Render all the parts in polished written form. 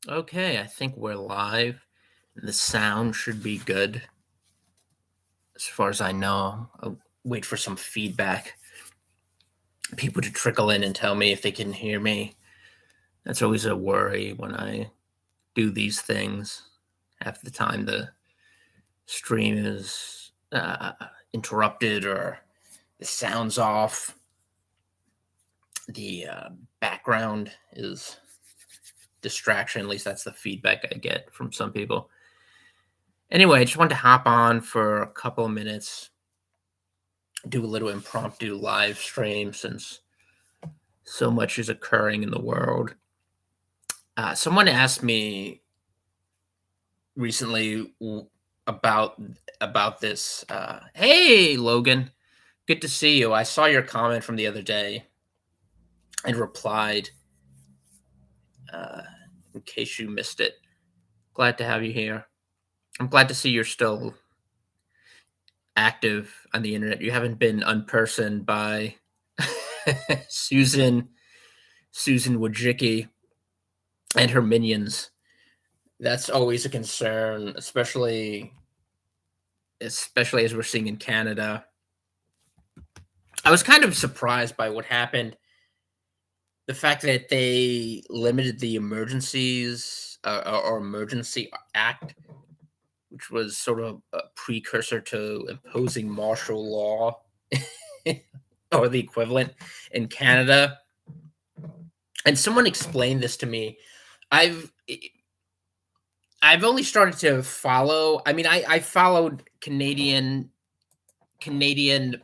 Okay, I think we're live. The sound should be good as far as I know. I'll wait for some feedback. People to trickle in and tell me if they can hear me. That's always a worry when I do these things. Half the time the stream is interrupted or the sound's off. The background is distraction. At least that's the feedback I get from some people. Anyway, I just wanted to hop on for a couple of minutes, do a little impromptu live stream since so much is occurring in the world. Someone asked me recently about this. Hey, Logan, good to see you. I saw your comment from the other day and replied. Uh, in case you missed it, glad to have you here. I'm glad to see you're still active on the internet. You haven't been unpersoned by Susan Wojcicki and her minions. That's always a concern, especially as we're seeing in Canada. I was kind of surprised by what happened. The fact that they limited the emergencies or emergency act, which was sort of a precursor to imposing martial law or the equivalent in Canada. And someone explained this to me. I've I've only started to follow. I mean, I followed Canadian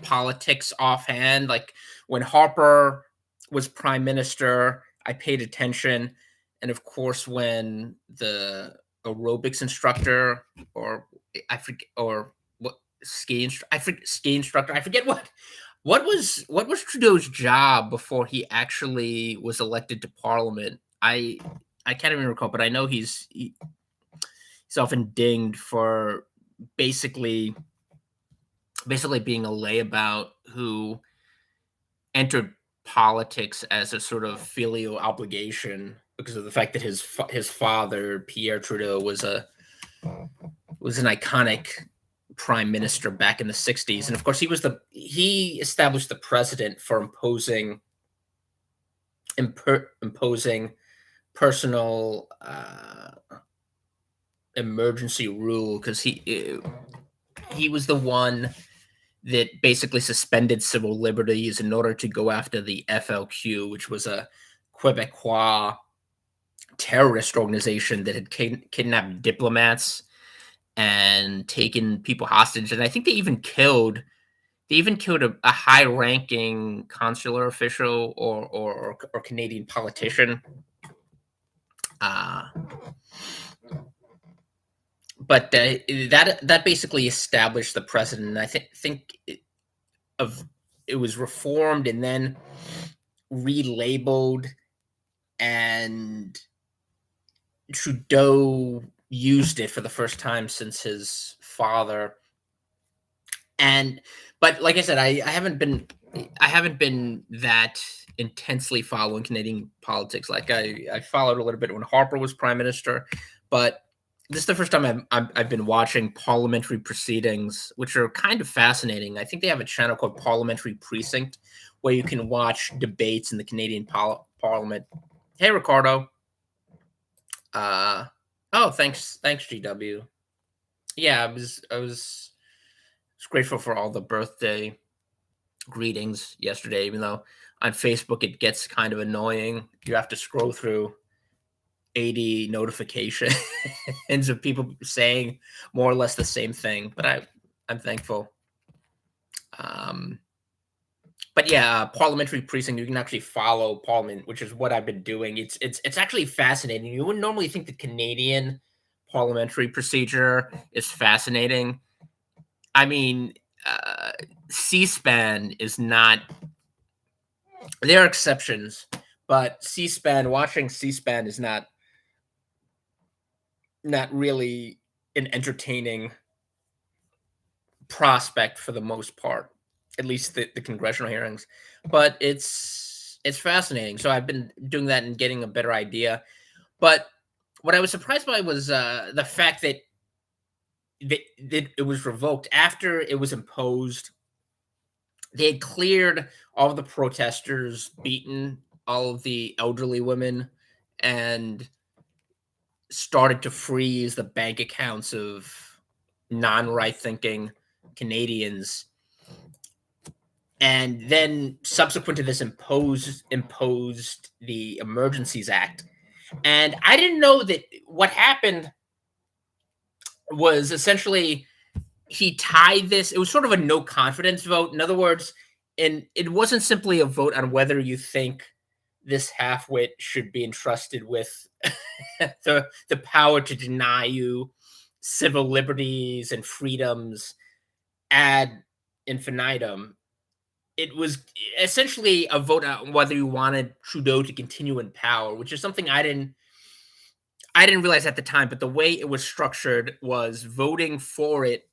politics offhand. Like when Harper was prime minister, I paid attention, and of course when the aerobics instructor or I forget or what ski instructor. I forget what was Trudeau's job before he actually was elected to Parliament. I can't even recall, but I know he's often dinged for basically being a layabout who entered politics as a sort of filial obligation because of the fact that his father Pierre Trudeau was an iconic prime minister back in the 60s, and of course he established the precedent for imposing personal emergency rule because he was the one that basically suspended civil liberties in order to go after the FLQ, which was a Quebecois terrorist organization that had kidnapped diplomats and taken people hostage. And I think they even killed a high-ranking consular official or Canadian politician. Uh, but that basically established the precedent. I think it was reformed and then relabeled, and Trudeau used it for the first time since his father. And but like I said, I haven't been that intensely following Canadian politics. Like I followed a little bit when Harper was prime minister, but this is the first time I've been watching parliamentary proceedings, which are kind of fascinating. I think they have a channel called Parliamentary Precinct, where you can watch debates in the Canadian Parliament. Hey, Ricardo. Uh, oh, thanks, GW. Yeah, I was grateful for all the birthday greetings yesterday, even though on Facebook it gets kind of annoying. You have to scroll through 80 notifications of people saying more or less the same thing, but I'm thankful. Um, but yeah, parliamentary precinct, you can actually follow Parliament, which is what I've been doing. It's actually fascinating. You wouldn't normally think the Canadian parliamentary procedure is fascinating. I mean, uh, C-SPAN is not. There are exceptions, but watching C-SPAN is not really an entertaining prospect for the most part, at least the congressional hearings. But it's fascinating. So I've been doing that and getting a better idea. But what I was surprised by was the fact that it was revoked after it was imposed. They had cleared all of the protesters, beaten all of the elderly women, and started to freeze the bank accounts of non-right thinking Canadians. And then subsequent to this imposed the Emergencies Act. And I didn't know that what happened was essentially he tied this. It was sort of a no confidence vote. In other words, and it wasn't simply a vote on whether you think this halfwit should be entrusted with the power to deny you civil liberties and freedoms ad infinitum. It was essentially a vote on whether you wanted Trudeau to continue in power, which is something I didn't realize at the time. But the way it was structured was voting for it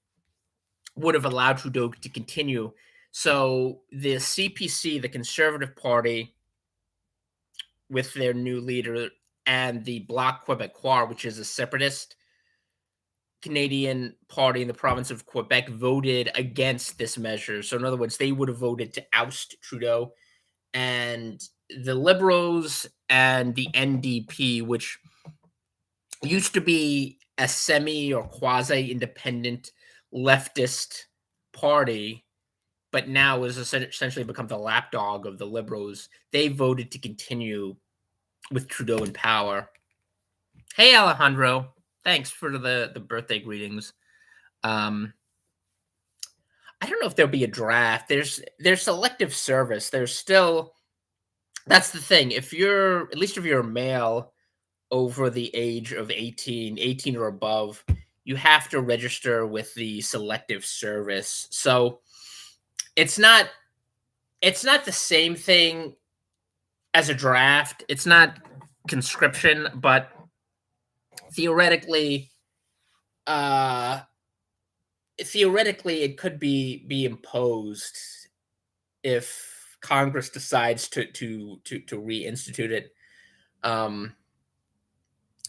would have allowed Trudeau to continue. So the CPC, the Conservative Party, with their new leader, and the Bloc Québécois, which is a separatist Canadian party in the province of Quebec, voted against this measure. So in other words, they would have voted to oust Trudeau. And the Liberals and the NDP, which used to be a semi or quasi independent leftist party, but now has essentially become the lapdog of the Liberals, they voted to continue with Trudeau in power. Hey, Alejandro. Thanks for the birthday greetings. I don't know if there'll be a draft. There's selective service. There's still, that's the thing. If you're, at least if you're a male over the age of 18 or above, you have to register with the selective service. So it's not the same thing as a draft. It's not conscription, but theoretically, it could be imposed if Congress decides to reinstitute it.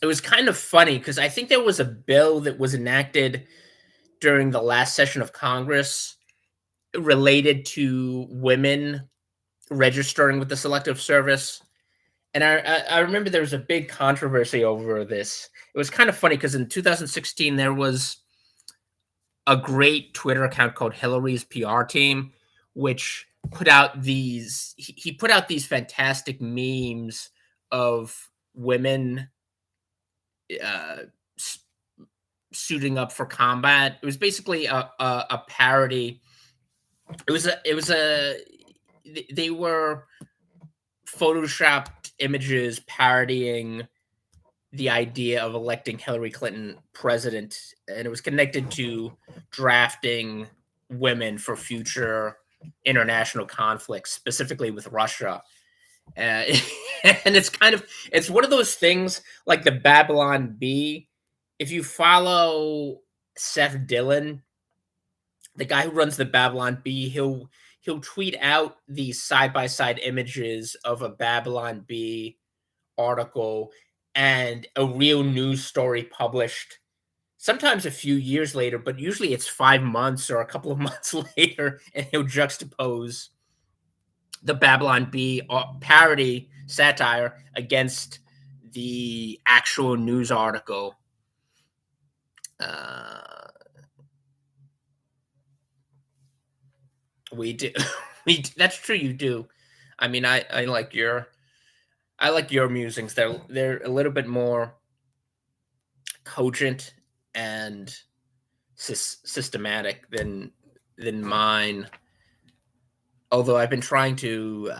It was kind of funny because I think there was a bill that was enacted during the last session of Congress related to women registering with the Selective Service. And I remember there was a big controversy over this. It was kind of funny because in 2016, there was a great Twitter account called Hillary's PR Team, which put out these, he put out these fantastic memes of women suiting up for combat. It was basically a parody. They were photoshopped images parodying the idea of electing Hillary Clinton president, and it was connected to drafting women for future international conflicts, specifically with Russia. And it's one of those things like the Babylon Bee. If you follow Seth Dillon, the guy who runs the Babylon Bee, he'll tweet out these side by side images of a Babylon Bee article and a real news story published sometimes a few years later, but usually it's 5 months or a couple of months later, and he'll juxtapose the Babylon Bee parody satire against the actual news article. We do. That's true. You do. I mean, I like your musings. They're a little bit more cogent and systematic than mine. Although I've been trying to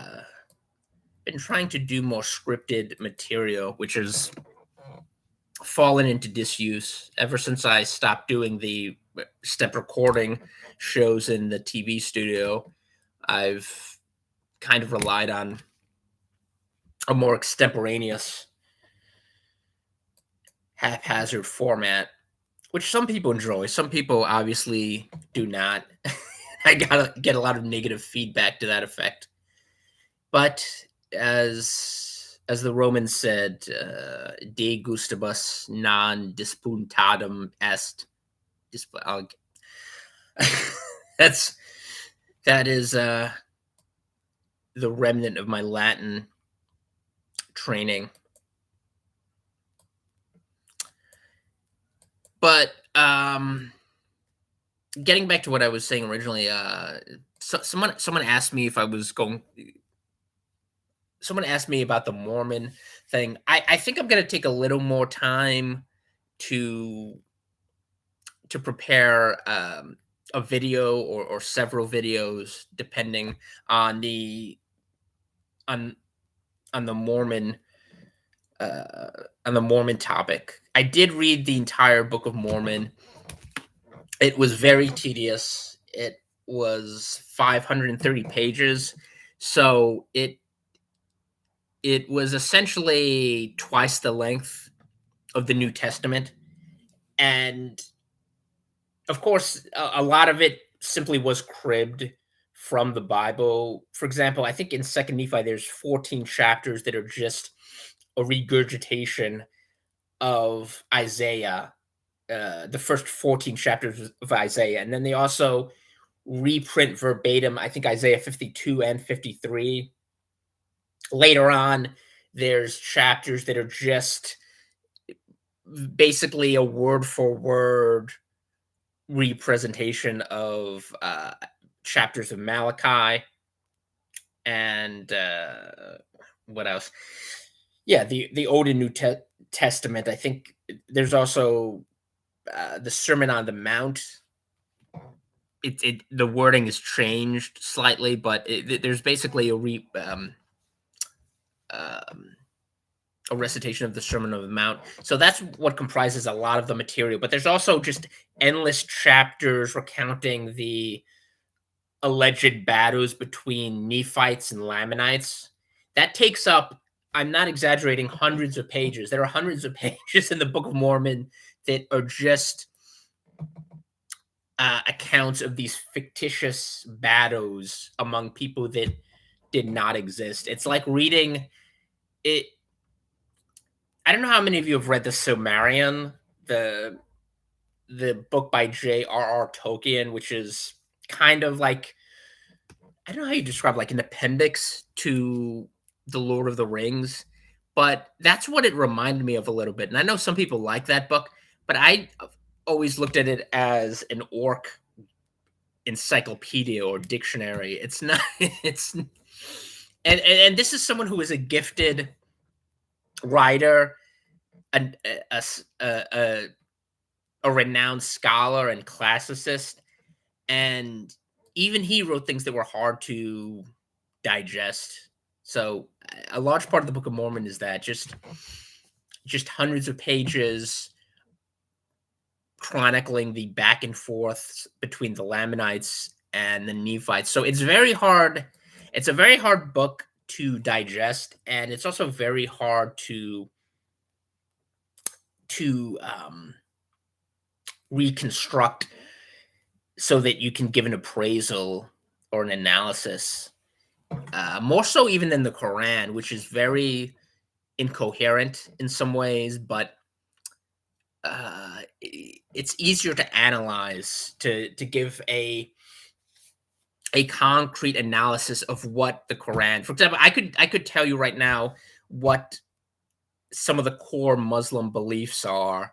do more scripted material, which has fallen into disuse ever since I stopped doing the step recording shows in the TV studio. I've kind of relied on a more extemporaneous, haphazard format, which some people enjoy. Some people obviously do not. I get a lot of negative feedback to that effect. But as as the Romans said, "De gustibus non disputatum est." That's that is the remnant of my Latin training. But getting back to what I was saying originally, someone asked me if I was going. Someone asked me about the Mormon thing. I think I'm going to take a little more time to prepare a video or several videos, depending on the on on the Mormon on the Mormon topic. I did read the entire Book of Mormon. It was very tedious. It was 530 pages, so it was essentially twice the length of the New Testament, and of course, a lot of it simply was cribbed from the Bible. For example, I think in Second Nephi, there's 14 chapters that are just a regurgitation of Isaiah, the first 14 chapters of Isaiah, and then they also reprint verbatim, I think Isaiah 52 and 53. Later on, there's chapters that are just basically a word for word representation of chapters of Malachi and what else? Yeah, the Old and New Testament. I think there's also the Sermon on the Mount. The wording is changed slightly, but there's basically a recitation of the Sermon on the Mount. So that's what comprises a lot of the material. But there's also just endless chapters recounting the alleged battles between Nephites and Lamanites. That takes up, I'm not exaggerating, hundreds of pages. There are hundreds of pages in the Book of Mormon that are just accounts of these fictitious battles among people that did not exist. It's like reading it. I don't know how many of you have read the Silmarillion, the book by J.R.R. Tolkien, which is kind of like, I don't know how you describe, like an appendix to the Lord of the Rings, but that's what it reminded me of a little bit. And I know some people like that book, but I always looked at it as an orc encyclopedia or dictionary. It's not. It's and this is someone who is a gifted writer, a a, a, a renowned scholar and classicist, and even he wrote things that were hard to digest. So a large part of the Book of Mormon is that just hundreds of pages chronicling the back and forth between the Lamanites and the Nephites. So it's very hard. It's a very hard book to digest, and it's also very hard to reconstruct so that you can give an appraisal or an analysis. More so even than the Quran, which is very incoherent in some ways, but it's easier to analyze, to give a concrete analysis of what the Quran. For example, I could tell you right now what some of the core Muslim beliefs are,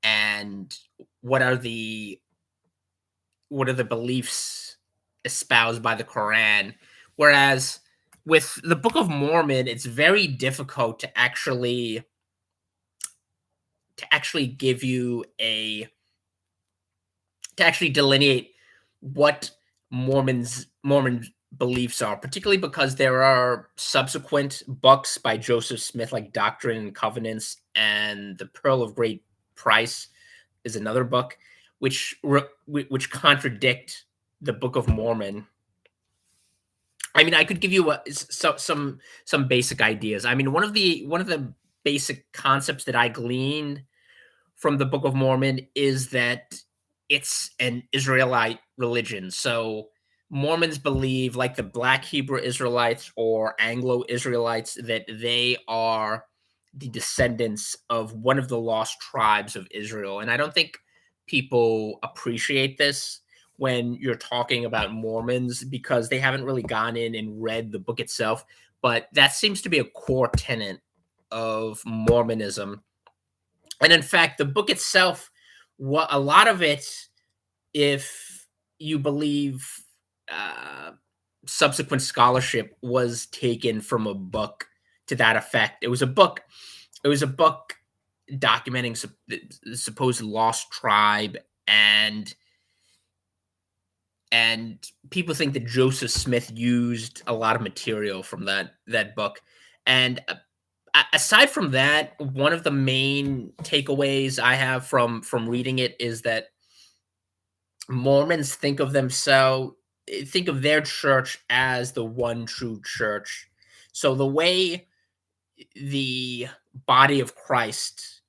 and what are the beliefs espoused by the Quran. Whereas with the Book of Mormon, it's very difficult to actually give you to actually delineate what Mormon beliefs are, particularly because there are subsequent books by Joseph Smith, like Doctrine and Covenants and The Pearl of Great Price is another book, which contradict the Book of Mormon. I mean, I could give you some basic ideas. I mean, one of the basic concepts that I gleaned from the Book of Mormon is that it's an Israelite religion. So Mormons believe, like the Black Hebrew Israelites or Anglo Israelites, that they are the descendants of one of the lost tribes of Israel. And I don't think people appreciate this when you're talking about Mormons because they haven't really gone in and read the book itself. But that seems to be a core tenet of Mormonism. And in fact, the book itself, what a lot of it, if you believe uh, subsequent scholarship, was taken from a book to that effect. It was a book. It was a book documenting the supposed lost tribe, and people think that Joseph Smith used a lot of material from that book. And aside from that, one of the main takeaways I have from reading it is that Mormons think of their church as the one true church. So the way the body of Christ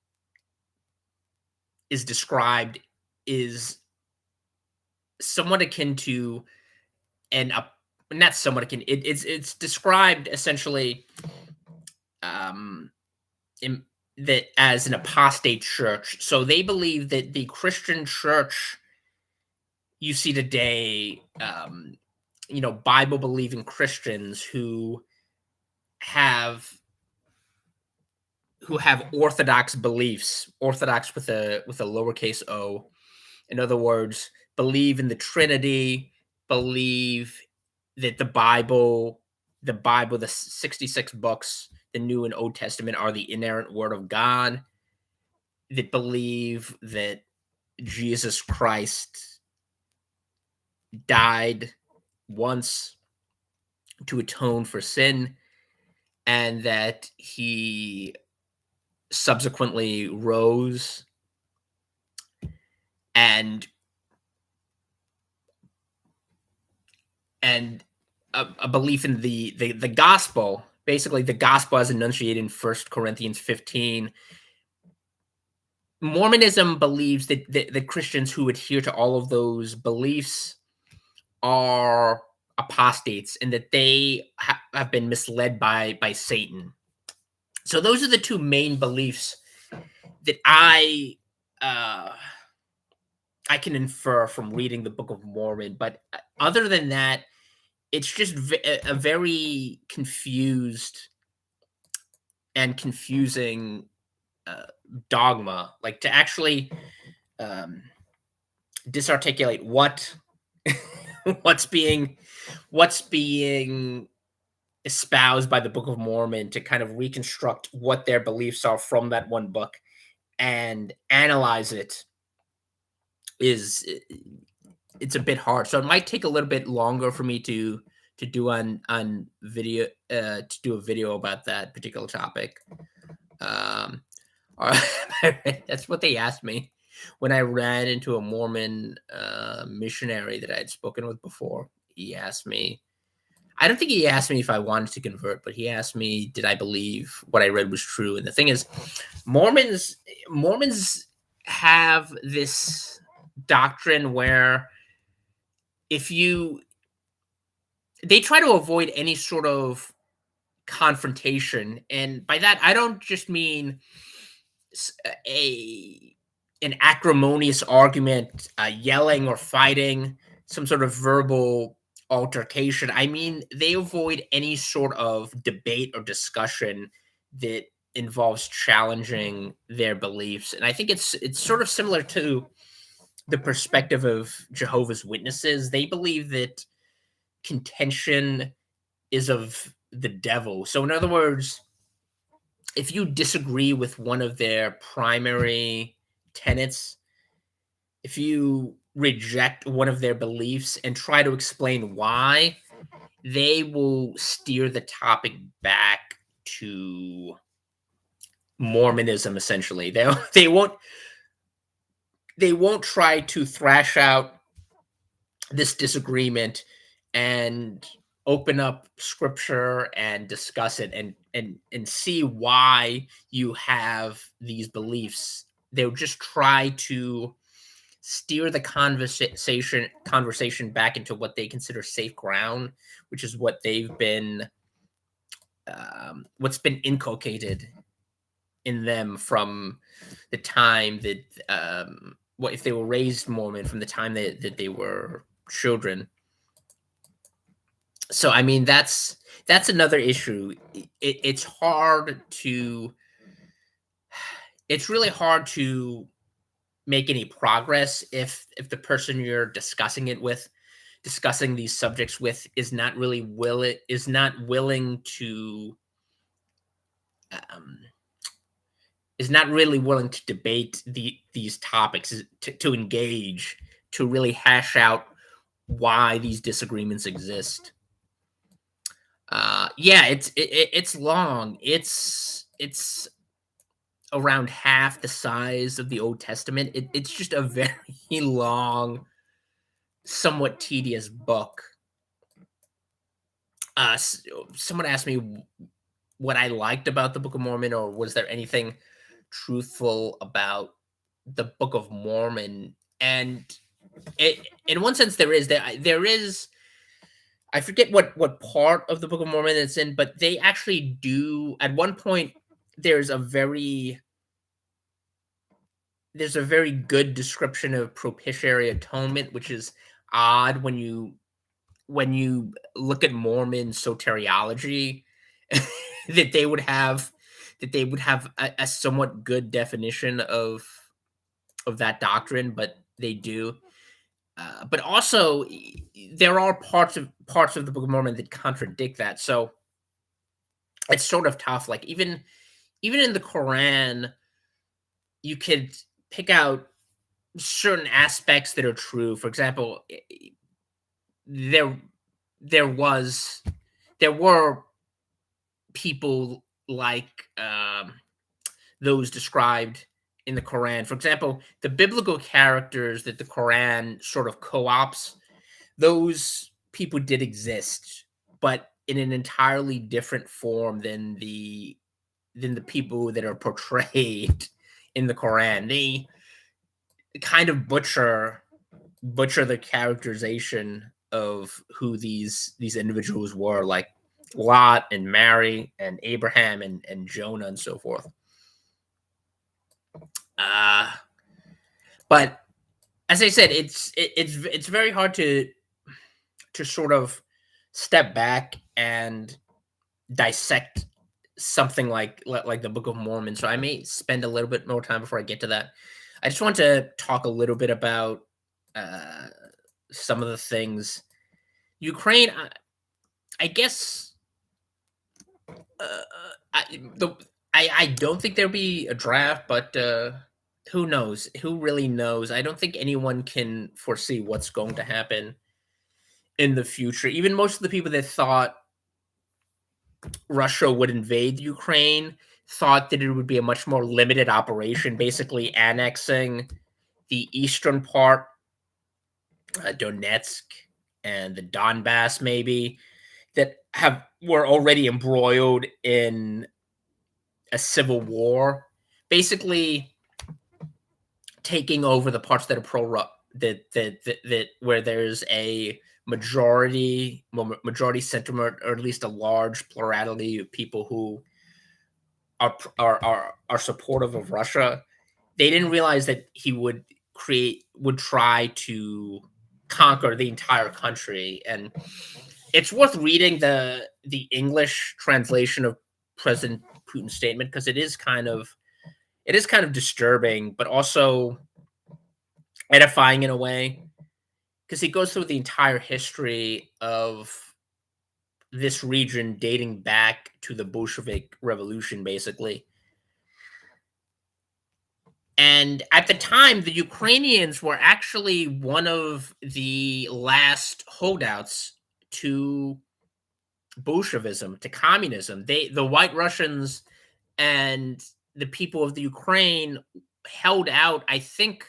is described is somewhat akin to an not somewhat akin. It's described essentially um, in, that as an apostate church. So they believe that the Christian church you see today, Bible believing Christians have orthodox beliefs, orthodox with a lowercase o. In other words, believe in the Trinity, believe that the 66 books, the New and Old Testament, are the inerrant word of God, that believe that Jesus Christ died once to atone for sin, and that he subsequently rose, and a belief in the gospel, basically the gospel as enunciated in 1 Corinthians 15. Mormonism believes that the Christians who adhere to all of those beliefs are apostates and that they have been misled by Satan. So those are the two main beliefs that uh, I can infer from reading the Book of Mormon. But other than that, it's just a very confusing uh, dogma. Like to actually um, disarticulate what's being what's being espoused by the Book of Mormon, to kind of reconstruct what their beliefs are from that one book and analyze it is it's a bit hard. So it might take a little bit longer for me to do on video to do a video about that particular topic. Um, that's what they asked me when I ran into a Mormon missionary that I had spoken with before. He asked me. I don't think he asked me if I wanted to convert, but he asked me, did I believe what I read was true? And the thing is, Mormons have this doctrine where if you they try to avoid any sort of confrontation, and by that I don't just mean a an acrimonious argument, yelling or fighting, some sort of verbal altercation. I mean, they avoid any sort of debate or discussion that involves challenging their beliefs. And I think it's sort of similar to the perspective of Jehovah's Witnesses. They believe that contention is of the devil. So in other words, if you disagree with one of their primary tenets, if you reject one of their beliefs and try to explain why, they will steer the topic back to Mormonism. Essentially, they won't try to thrash out this disagreement and open up scripture and discuss it and see why you have these beliefs. They'll just try to steer the conversation back into what they consider safe ground, which is what they've been what's been inculcated in them from the time that what if they were raised Mormon from the time that they were children. So I mean that's another issue. It's really hard to make any progress if the person you're discussing these subjects with is not willing to um, is not really willing to debate these topics, to engage, to really hash out why these disagreements exist. Yeah, it's long. It's around half the size of the Old Testament. It's just a very long, somewhat tedious book. Someone asked me what I liked about the Book of Mormon, or was there anything truthful about the Book of Mormon? And in one sense, there is. I forget what part of the Book of Mormon it's in, but they actually do. At one point, there's a very there's a very good description of propitiatory atonement, which is odd when you look at Mormon soteriology, that they would have a somewhat good definition of that doctrine, but they do. But also, there are parts of the Book of Mormon that contradict that. So it's sort of tough. Like even in the Quran, you could pick out certain aspects that are true. For example, there there was there were people like those described in the Quran. For example, the biblical characters that the Quran sort of co-ops, those people did exist, but in an entirely different form than the people that are portrayed in the Quran. They kind of butcher the characterization of who these individuals were, like Lot and Mary and Abraham and Jonah and so forth. Uh, but as I said, it's very hard to sort of step back and dissect something like the Book of Mormon. So I may spend a little bit more time before I get to that. I just want to talk a little bit about uh, some of the things. Ukraine, I guess. Uh, I don't think there'll be a draft, but who knows? Who really knows? I don't think anyone can foresee what's going to happen in the future. Even most of the people that thought Russia would invade Ukraine thought that it would be a much more limited operation, basically annexing the eastern part, Donetsk and the Donbass, maybe, that have were already embroiled in a civil war, basically taking over the parts that are that where there's a majority sentiment, or at least a large plurality of people who are supportive of Russia. They didn't realize that he would try to conquer the entire country. And it's worth reading the English translation of President Putin's statement, because it is kind of disturbing, but also edifying in a way, because he goes through the entire history of this region dating back to the Bolshevik Revolution, basically. And at the time, the Ukrainians were actually one of the last holdouts to Bolshevism, to communism. The White Russians and the people of the Ukraine held out. I think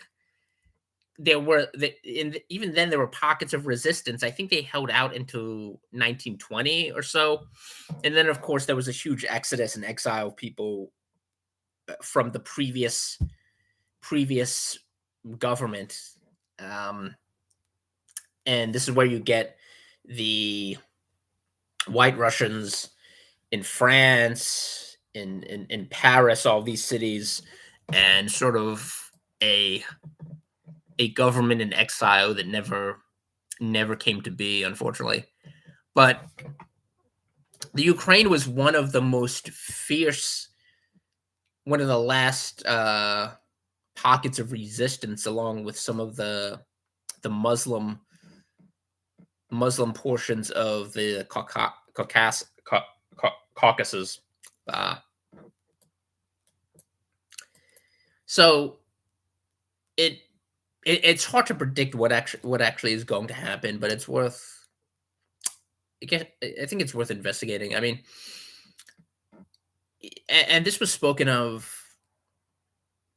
even then there were pockets of resistance. I think they held out into 1920 or so, and then of course there was a huge exodus and exile of people from the previous government. Um, and this is where you get the White Russians in France, in Paris, all these cities, and sort of a a government in exile that never came to be, unfortunately. But the Ukraine was one of the most fierce, one of the last pockets of resistance, along with some of the Muslim portions of the Caucasus. Uh, so it, it's hard to predict what actually is going to happen, but it's worth. I think it's worth investigating. I mean, and this was spoken of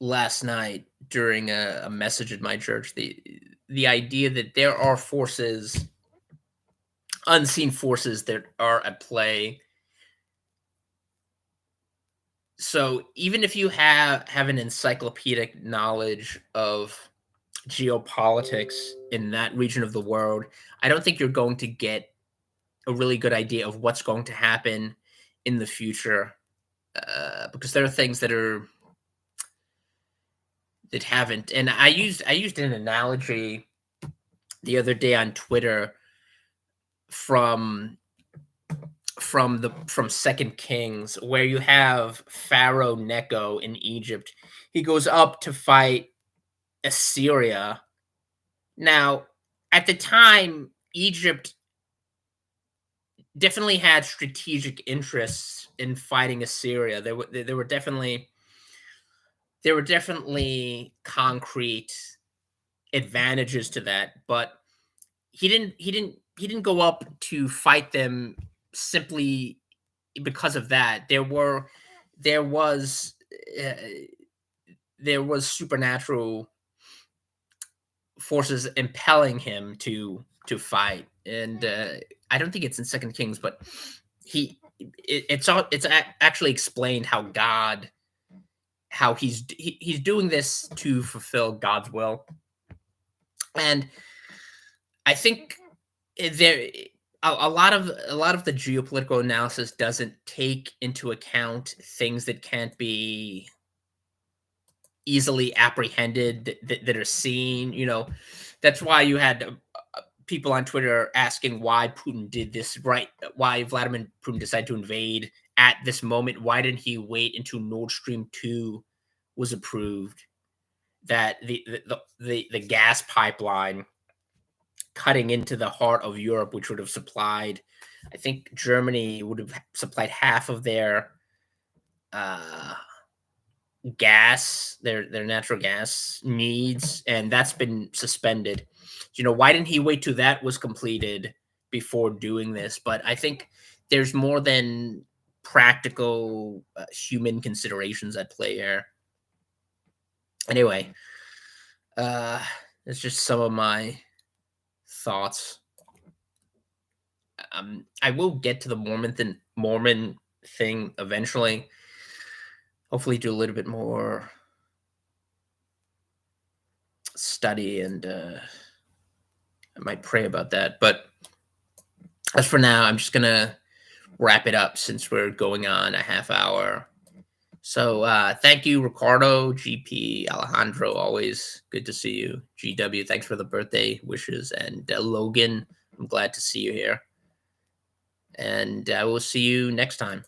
last night during a message at my church. The idea that there are forces, unseen forces, that are at play. So even if you have an encyclopedic knowledge of geopolitics in that region of the world, I don't think you're going to get a really good idea of what's going to happen in the future, because there are things that haven't. And I used an analogy the other day on Twitter from from Second Kings, where you have Pharaoh Necho in Egypt. He goes up to fight Assyria. Now, at the time, Egypt definitely had strategic interests in fighting Assyria. There were definitely concrete advantages to that, but he didn't go up to fight them simply because of that. There was uh, there was supernatural forces impelling him to fight, and I don't think it's in Second Kings, but it's actually explained how he's doing this to fulfill God's will. And I think there a lot of the geopolitical analysis doesn't take into account things that can't be easily apprehended, that are seen. That's why you had people on Twitter asking why Putin did this, right? Why Vladimir Putin decided to invade at this moment. Why didn't he wait until Nord Stream 2 was approved? That the gas pipeline cutting into the heart of Europe, which would have supplied, I think Germany would have supplied half of their uh, their natural gas needs, and that's been suspended. Why didn't he wait till that was completed before doing this? But I think there's more than practical human considerations at play here. Anyway, uh, it's just some of my thoughts. I will get to the Mormon thing eventually. Hopefully, do a little bit more study, and I might pray about that. But as for now, I'm just gonna wrap it up since we're going on a half hour. So thank you, Ricardo, GP, Alejandro. Always good to see you. GW, thanks for the birthday wishes, and Logan, I'm glad to see you here. And I will see you next time.